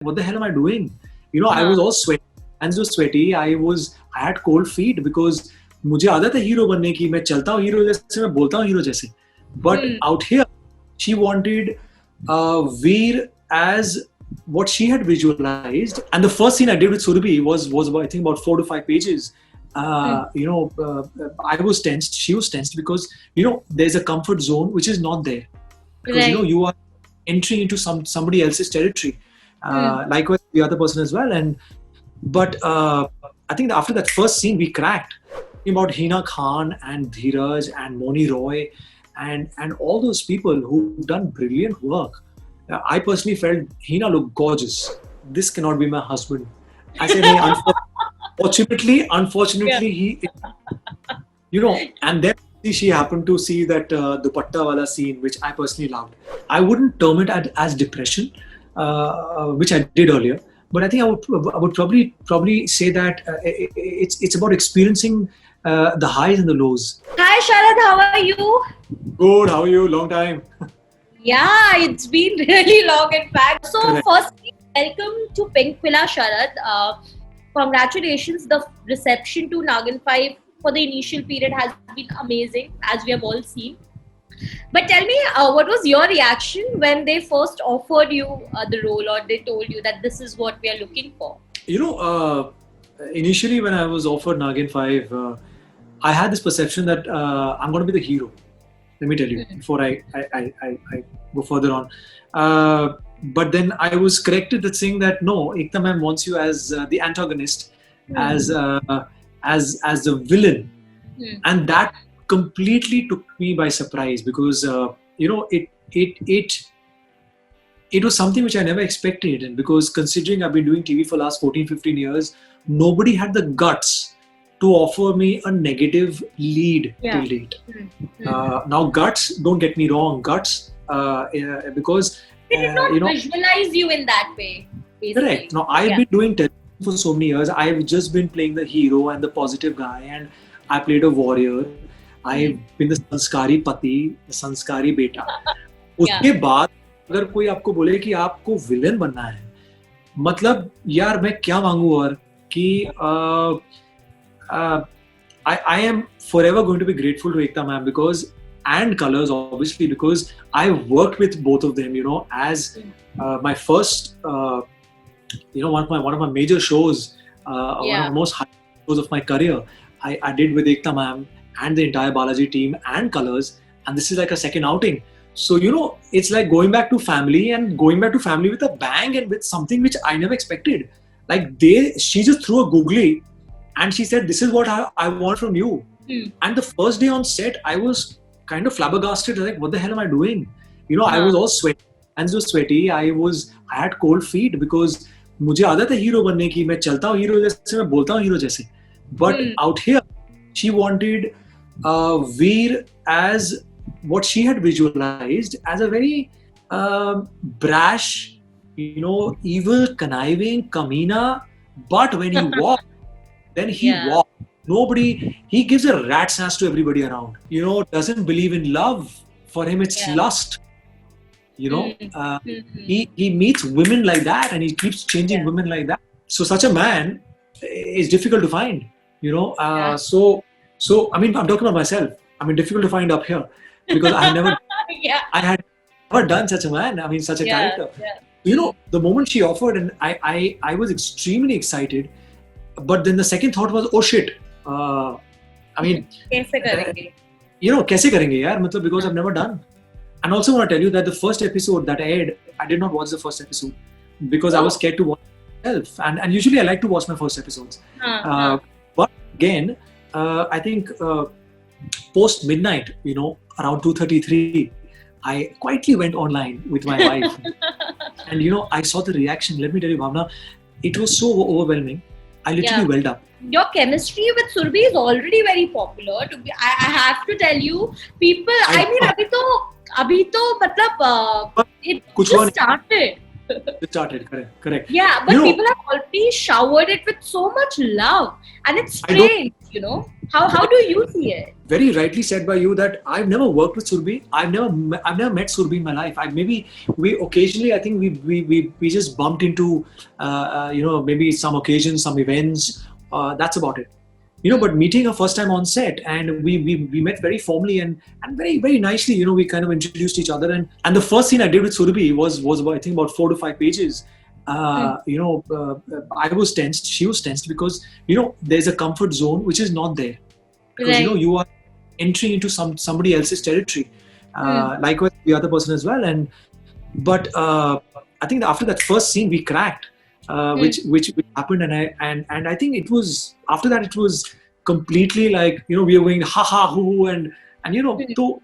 what the hell am I doing? I was all sweaty, hands were sweaty. I had cold feet because मुझे आदत है hero बनने की. मैं चलता हूँ हीरो जैसे, मैं बोलता हूँ हीरो जैसे. But out here, she wanted Veer as what she had visualized. And the first scene I did with Surbhi was about, I think, about 4 to 5 pages. I was tensed. She was tensed because there's a comfort zone which is not there. Because you are entering into somebody else's territory. Likewise the other person as well. But I think after that first scene we cracked about Hina Khan and Dheeraj and Moni Roy and all those people who've done brilliant work. I personally felt Hina looked gorgeous. This cannot be my husband. I said, hey, unfortunately he, and then she happened to see that dupatta wala scene, which I personally loved. I wouldn't term it as depression, which I did earlier, but I think I would probably say that it's about experiencing the highs and the lows. Hi Sharad, how are you? Good, how are you? Long time. Yeah, it's been really long in fact. So firstly, welcome to Pinkvilla, Sharad. Congratulations, the reception to Naagin 5 for the initial period has been amazing, as we have all seen. But tell me, what was your reaction when they first offered you the role, or they told you that this is what we are looking for? Initially when I was offered Naagin 5, I had this perception that I'm going to be the hero. Let me tell you, before I go further on. But then I was corrected that saying that no, Ekta ma'am wants you as the antagonist, as the villain, and that completely took me by surprise because it was something which I never expected, and because considering I've been doing TV for the last 14-15 years, nobody had the guts to offer me a negative lead till date. Now guts, don't get me wrong, guts because they did not visualize you in that way, basically. Correct. Now I've been doing television for so many years. I've just been playing the hero and the positive guy, and I played a warrior. I've been the sanskari pati, the sanskari beta. उसके बाद अगर कोई आपको बोले कि आपको villain बनना है, मतलब यार मैं क्या मांगू और कि I am forever going to be grateful to Ekta ma'am because and Colors obviously because I worked with both of them. As my first, one of my major shows, one of the most high shows of my career, I did with Ekta ma'am and the entire Balaji team and Colors, and this is like a second outing. So it's like going back to family with a bang and with something which I never expected. Like she just threw a googly and she said, "This is what I want from you." And the first day on set, I was kind of flabbergasted, like, what the hell am I doing? I was all sweaty, hands were sweaty. I had cold feet because मुझे आदत है hero बनने की. मैं चलता हूँ hero जैसे, मैं बोलता हूँ हीरो जैसे. But out here, she wanted Veer as what she had visualized as a very brash, evil, conniving, Kamina. But when he walked, then he walked. He gives a rat's ass to everybody around. Doesn't believe in love. For him, it's lust. He meets women like that and he keeps changing women like that. So such a man is difficult to find. So I mean, I'm talking about myself. I mean, difficult to find up here because I had never done such a man. I mean, such a character. The moment she offered, and I was extremely excited. But then the second thought was, oh shit. I mean, कैसे करेंगे? कैसे करेंगे यार? मतलब because I've never done. And also want to tell you that the first episode that I aired, I did not watch the first episode because I was scared to watch myself. And usually I like to watch my first episodes. But again, I think post midnight, around 2:33, I quietly went online with my wife, and I saw the reaction. Let me tell you, Bhavna, it was so overwhelming. I literally welled up. Your chemistry with Surbhi is already very popular. I have to tell you, people. I mean, अभी तो मतलब it just started. It started, correct. Yeah, but people have already showered it with so much love, and it's strange, How do you see it? Very rightly said by you that I've never worked with Surbhi. I've never met Surbhi in my life. We occasionally, I think we just bumped into maybe some occasions, some events. That's about it. But meeting her first time on set, and we met very formally and very very nicely. We kind of introduced each other, and the first scene I did with Surbhi was about, I think, about 4 to 5 pages. I was tensed. She was tensed because there's a comfort zone which is not there, because Right. you are entering into somebody else's territory. Likewise, the other person as well. But I think after that first scene we cracked, which happened, and I think it was after that it was completely like we were going ha ha hoo, and to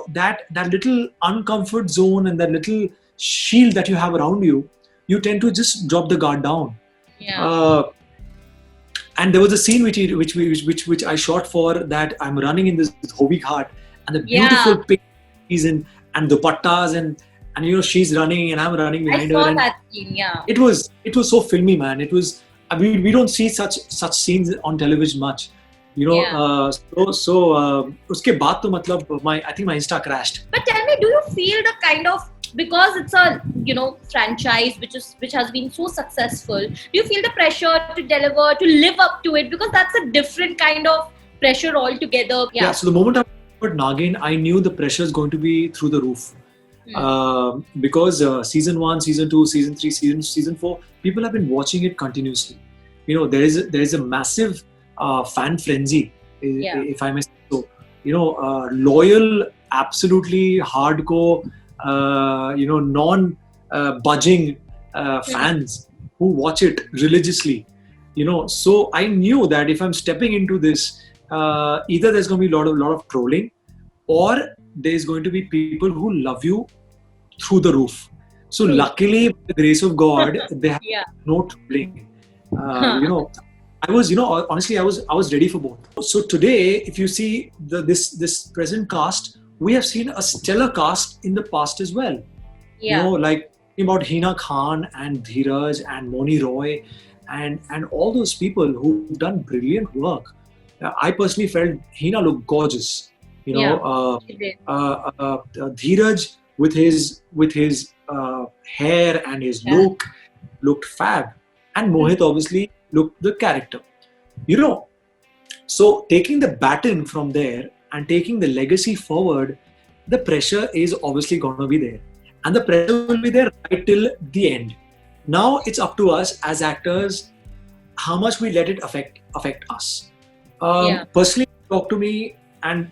that little uncomfort zone and that little shield that you have around you, you tend to just drop the guard down. Yeah. And there was a scene which I shot for that. I'm running in this Hobi Ghat, and the beautiful pink season and the pattas, and she's running and I'm running I behind her. saw And that scene. Yeah. it was so filmy, man. It was. I mean, we don't see such scenes on television much, उसके बाद तो मतलब I think my Insta crashed. But tell me, do you feel the kind of, because it's a franchise which has been so successful, do you feel the pressure to deliver, to live up to it? Because that's a different kind of pressure altogether. Yeah. So the moment I heard Naagin, I knew the pressure is going to be through the roof. Because season 1, season 2, season 3, season 4, people have been watching it continuously. There is a massive fan frenzy, if I may say so. Loyal, absolutely hardcore, non-budging fans who watch it religiously. So I knew that if I'm stepping into this, either there's going to be a lot of trolling, or there's going to be people who love you through the roof. So luckily, with the grace of God, they have no trolling. I was, honestly, I was ready for both. So today, if you see this present cast, we have seen a stellar cast in the past as well. Like about Hina Khan and Dheeraj and Moni Roy and all those people who've done brilliant work. I personally felt Hina looked gorgeous. Dheeraj with his hair and his look looked fab, and Mohit obviously looked the character. So taking the baton from there and taking the legacy forward, the pressure is obviously going to be there, and the pressure will be there right till the end. Now it's up to us as actors how much we let it affect us. Personally, talk to me, and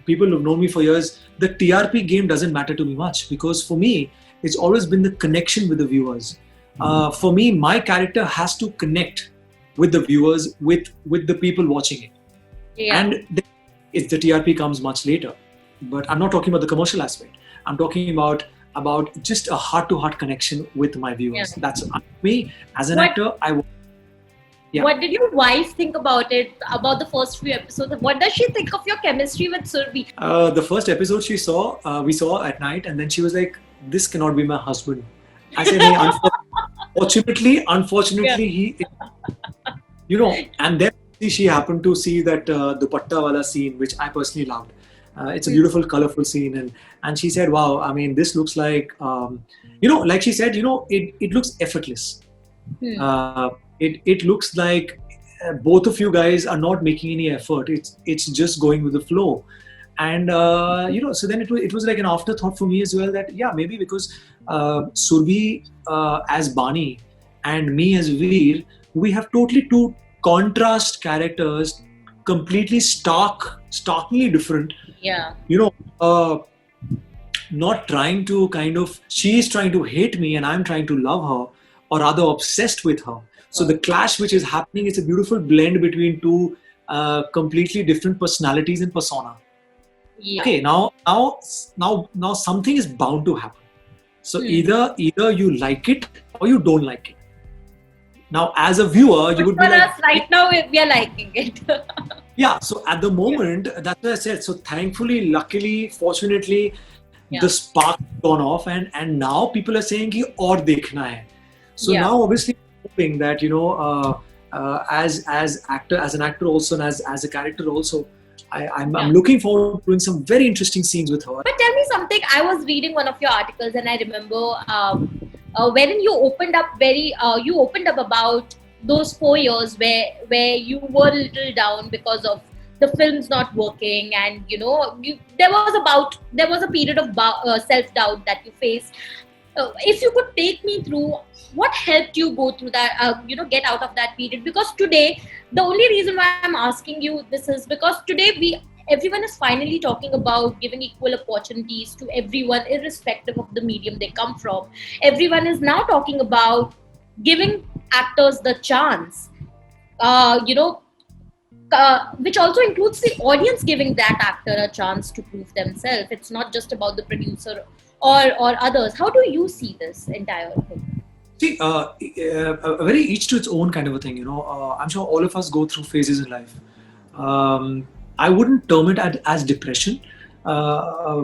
people who've known me for years, the TRP game doesn't matter to me much, because for me, it's always been the connection with the viewers. For me, my character has to connect with the viewers, with the people watching it. And the TRP comes much later. But I'm not talking about the commercial aspect. I'm talking about just a heart-to-heart connection with my viewers. That's me as an actor. What did your wife think about it, about the first few episodes? What does she think of your chemistry with Surbhi? The first episode we saw at night, and then she was like, "This cannot be my husband." I said, "Hey, unfortunately, he, and then she happened to see that dupatta wala scene, which I personally loved. It's a beautiful, colorful scene, and she said, "Wow, I mean, this looks like, like she said, it looks effortless. It looks like both of you guys are not making any effort. It's just going with the flow." And so then it was like an afterthought for me as well, that maybe because Surbhi as Bani and me as Veer, we have totally two contrast characters, completely starkly different. Not trying to she is trying to hate me and I'm trying to love her, or rather obsessed with her. So the clash which is happening is a beautiful blend between two completely different personalities and persona. Okay, now something is bound to happen. So either you like it or you don't like it. Now, as a viewer, you would be like, us right now we are liking it. So at the moment, that's what I said. So thankfully, luckily, fortunately, the spark gone off, and now people are saying ki aur dekhna hai. So now obviously hoping that as an actor also, and as a character also. I'm Yeah. looking forward to doing some very interesting scenes with her. But tell me something. I was reading one of your articles, and I remember wherein you opened up about those 4 years where you were a little down because of the films not working, and there was a period of self doubt that you faced. If you could take me through what helped you go through that, get out of that period, because today, the only reason why I'm asking you this is because today everyone is finally talking about giving equal opportunities to everyone irrespective of the medium they come from. Everyone is now talking about giving actors the chance, which also includes the audience giving that actor a chance to prove themselves. It's not just about the producer or others. How do you see this entire thing? See, a very each to its own kind of a thing. I'm sure all of us go through phases in life. I wouldn't term it as depression,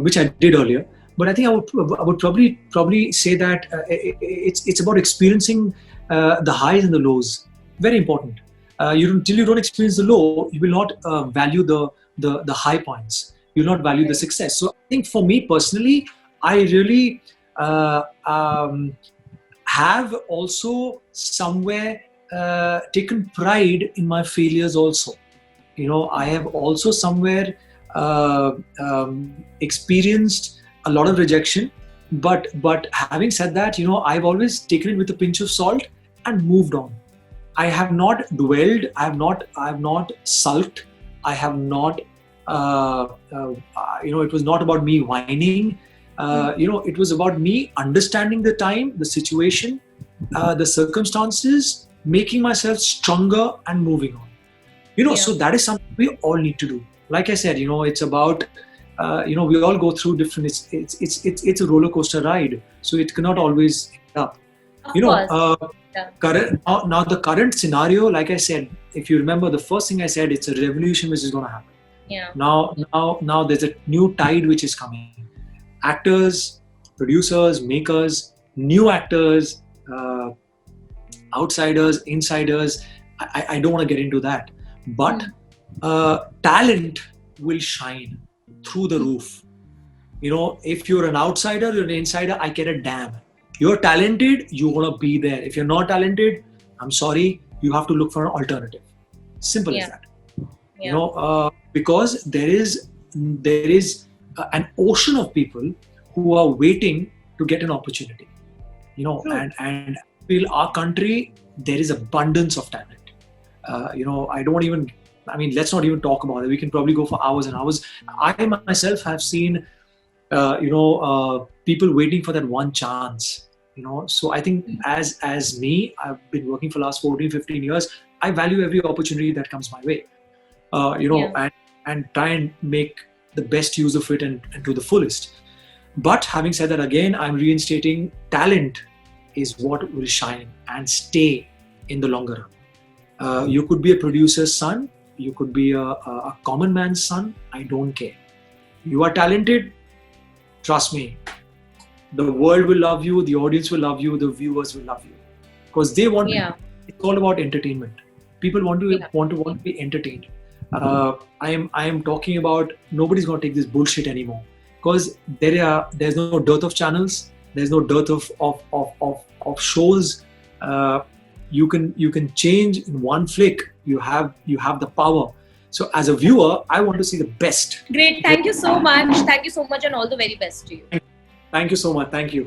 which I did earlier. But I think I would probably say that it's about experiencing the highs and the lows. Very important. Till you don't experience the low, you will not value the high points. You'll not value the success. So I think for me personally, I really have also somewhere taken pride in my failures also. I have also somewhere experienced a lot of rejection, but having said that, I've always taken it with a pinch of salt and moved on. I have not dwelled, I have not sulked, I have not it was not about me whining. It was about me understanding the time, the situation, the circumstances, making myself stronger and moving on. So that is something we all need to do. Like I said, it's about we all go through different. It's a roller coaster ride, so it cannot always end up. Now the current scenario, like I said, if you remember the first thing I said, it's a revolution which is going to happen. Yeah. Now there's a new tide which is coming. Actors, producers, makers, new actors, outsiders, insiders. I don't want to get into that. But talent will shine through the roof. If you're an outsider, you're an insider, I care a damn. You're talented, you want to be there. If you're not talented, I'm sorry, you have to look for an alternative. Simple as that. Because there is an ocean of people who are waiting to get an opportunity. And I feel our country, there is abundance of talent. Let's not even talk about it. We can probably go for hours and hours. I myself have seen, people waiting for that one chance. So I think as me, I've been working for the last 14, 15 years. I value every opportunity that comes my way. And try and make the best use of it and to the fullest. But having said that, again, I'm reinstating talent is what will shine and stay in the longer run. You could be a producer's son, you could be a common man's son, I don't care. You are talented, trust me, the world will love you, the audience will love you, the viewers will love you. Because they want it's all about entertainment. People want to be entertained. I am talking about nobody's going to take this bullshit anymore, because there's no dearth of channels, there's no dearth of shows. You can change in one flick. You have the power. So as a viewer, I want to see the best. Great, thank you so much, and all the very best to you. Thank you so much. Thank you.